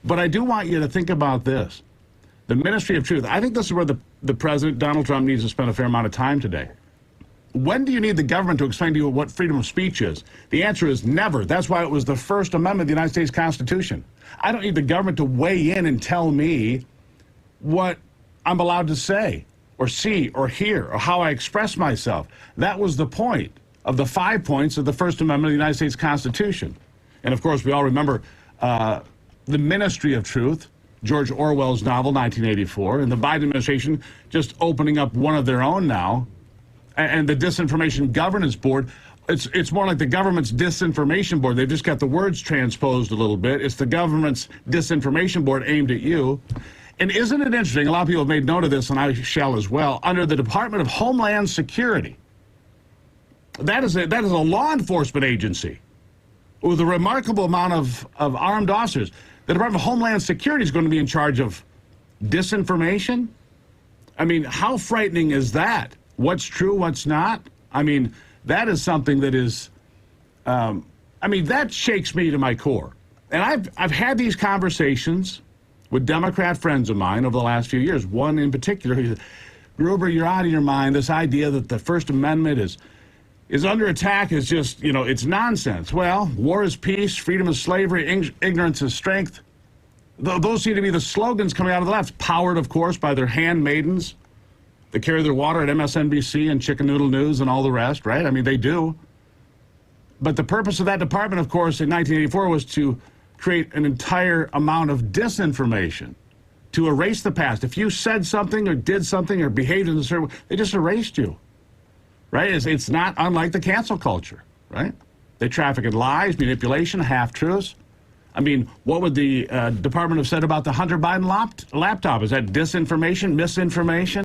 But I do want you to think about this. The Ministry of Truth. I think this is where the president, Donald Trump, needs to spend a fair amount of time today. When do you need the government to explain to you what freedom of speech is? The answer is never. That's why it was the First Amendment of the United States Constitution. I don't need the government to weigh in and tell me what I'm allowed to say or see or hear or how I express myself. That was the point of the 5 points of the First Amendment of the United States Constitution. And of course, we all remember the Ministry of Truth, George Orwell's novel, 1984, and the Biden administration just opening up one of their own now. And the Disinformation Governance Board, it's more like the government's Disinformation Board. They've just got the words transposed a little bit. It's the government's Disinformation Board aimed at you. And isn't it interesting, a lot of people have made note of this, and I shall as well, under the Department of Homeland Security. That is a law enforcement agency with a remarkable amount of armed officers. The Department of Homeland Security is going to be in charge of disinformation? I mean, how frightening is that? What's true, what's not? I mean, that is something that is, that shakes me to my core. And I've had these conversations with Democrat friends of mine over the last few years. One in particular, he said, Gruber, you're out of your mind. This idea that the First Amendment is under attack is just, it's nonsense. Well, war is peace, freedom is slavery, ignorance is strength. Those seem to be the slogans coming out of the left, powered, of course, by their handmaidens that carry their water at MSNBC and Chicken Noodle News and all the rest, right? I mean, they do. But the purpose of that department, of course, in 1984 was to create an entire amount of disinformation, to erase the past. If you said something or did something or behaved in a certain way, they just erased you, right? It's not unlike the cancel culture, right? They traffic in lies, manipulation, half-truths. I mean, what would the department have said about the Hunter Biden laptop? Is that disinformation, misinformation?